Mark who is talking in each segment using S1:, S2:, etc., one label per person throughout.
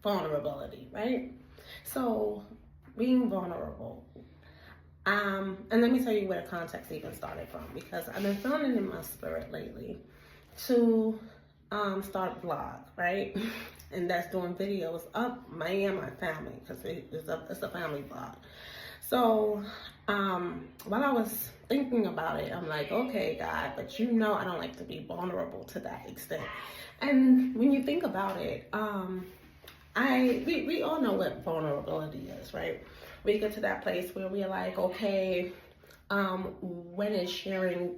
S1: vulnerability, right? So being vulnerable. And let me tell you where the context even started from, because I've been feeling it in my spirit lately to start a vlog, right? And that's doing videos of me and my family, because it's a family vlog. So while I was thinking about it, I'm like, okay, God, but you know I don't like to be vulnerable to that extent. And when you think about it, we all know what vulnerability is, right? We get to that place where we're like, okay, when is sharing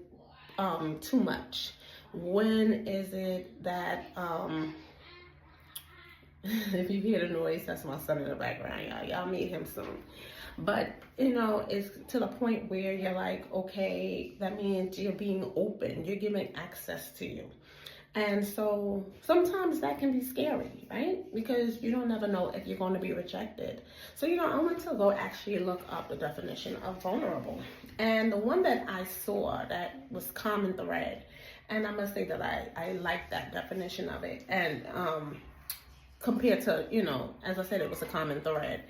S1: too much? When is it that if you hear the noise, that's my son in the background, y'all meet him soon. But you know, it's to the point where you're like, okay, that means you're being open, you're giving access to you. And so sometimes that can be scary, right? Because you don't ever know if you're going to be rejected. So, you know, I went to go actually look up the definition of vulnerable. And the one that I saw that was common thread, and I must say that I like that definition of it. And compared to, you know, as I said, it was a common thread,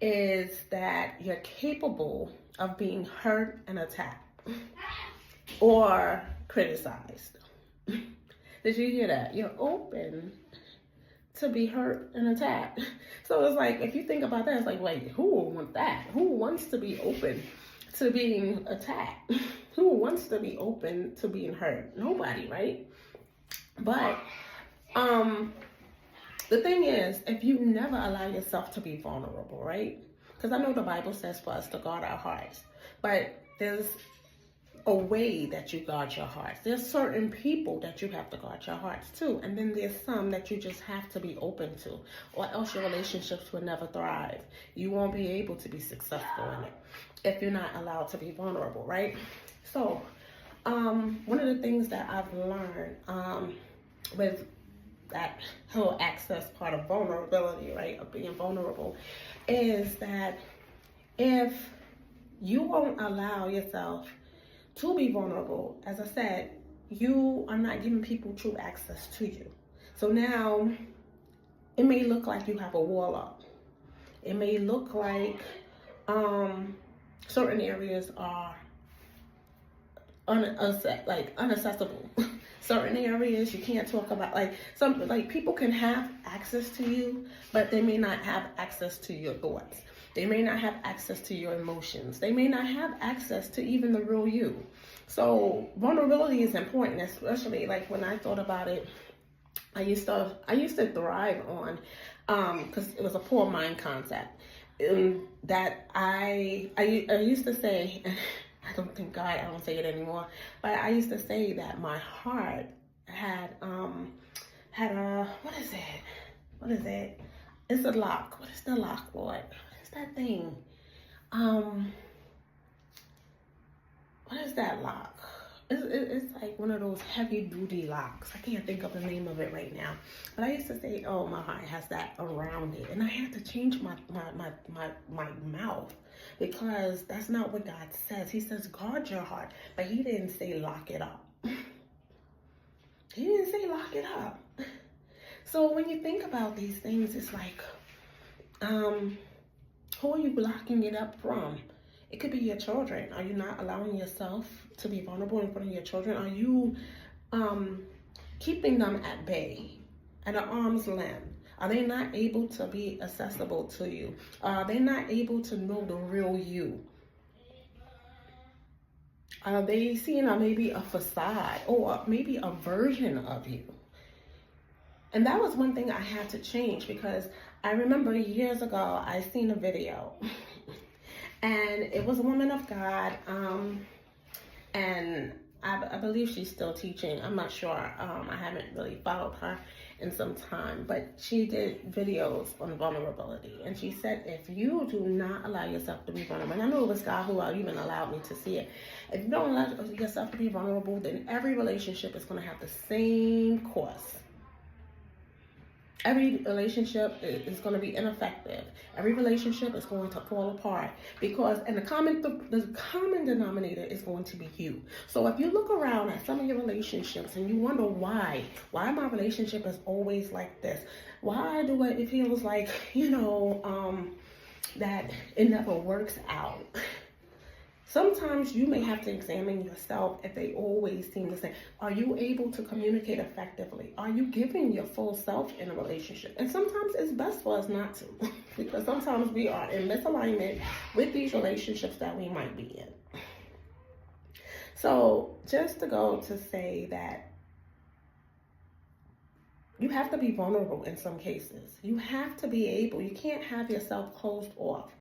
S1: is that you're capable of being hurt and attacked or criticized. Did you hear that? You're open to be hurt and attacked. So it's like, if you think about that, it's like, wait, who would want that? Who wants to be open to being attacked? Who wants to be open to being hurt? Nobody, right? But the thing is, if you never allow yourself to be vulnerable, right? Because I know the Bible says for us to guard our hearts, but there's a way that you guard your hearts. There's certain people that you have to guard your hearts to, and then there's some that you just have to be open to, or else your relationships will never thrive. You won't be able to be successful in it if you're not allowed to be vulnerable, right? So one of the things that I've learned with that whole access part of vulnerability, right, of being vulnerable, is that if you won't allow yourself to be vulnerable, as I said, you are not giving people true access to you. So now it may look like you have a wall up. It may look like certain areas are unaccessible. Certain areas you can't talk about. Like people can have access to you, but they may not have access to your thoughts. They may not have access to your emotions. They may not have access to even the real you. So vulnerability is important, especially like when I thought about it. I used to thrive on, because it was a poor mind concept. That I used to say, I don't say it anymore, but I used to say that my heart had a, what is it? It's a lock. What is the lock, Lord? That thing, what is that lock? It's like one of those heavy duty locks. I can't think of the name of it right now, but I used to say, oh, my heart has that around it, and I had to change my mouth, because that's not what God says. He says guard your heart, but he didn't say lock it up. He didn't say lock it up. So when you think about these things, it's like, who are you blocking it up from? It could be your children. Are you not allowing yourself to be vulnerable in front of your children? Are you keeping them at bay, at an arm's length? Are they not able to be accessible to you? Are they not able to know the real you? Are they seeing maybe a facade, or maybe a version of you? And that was one thing I had to change, because I remember years ago, I seen a video and it was a woman of God. And I believe she's still teaching. I'm not sure. I haven't really followed her in some time, but she did videos on vulnerability. And she said, if you do not allow yourself to be vulnerable, and I know it was God who even allowed me to see it. If you don't allow yourself to be vulnerable, then every relationship is going to have the same course. Every relationship is going to be ineffective. Every relationship is going to fall apart because, and the common denominator is going to be you. So if you look around at some of your relationships and you wonder why my relationship is always like this, why do it feels like, that it never works out. Sometimes you may have to examine yourself if they always seem the same. Are you able to communicate effectively? Are you giving your full self in a relationship? And sometimes it's best for us not to, because sometimes we are in misalignment with these relationships that we might be in. So just to go to say that you have to be vulnerable in some cases. You have to be able, you can't have yourself closed off.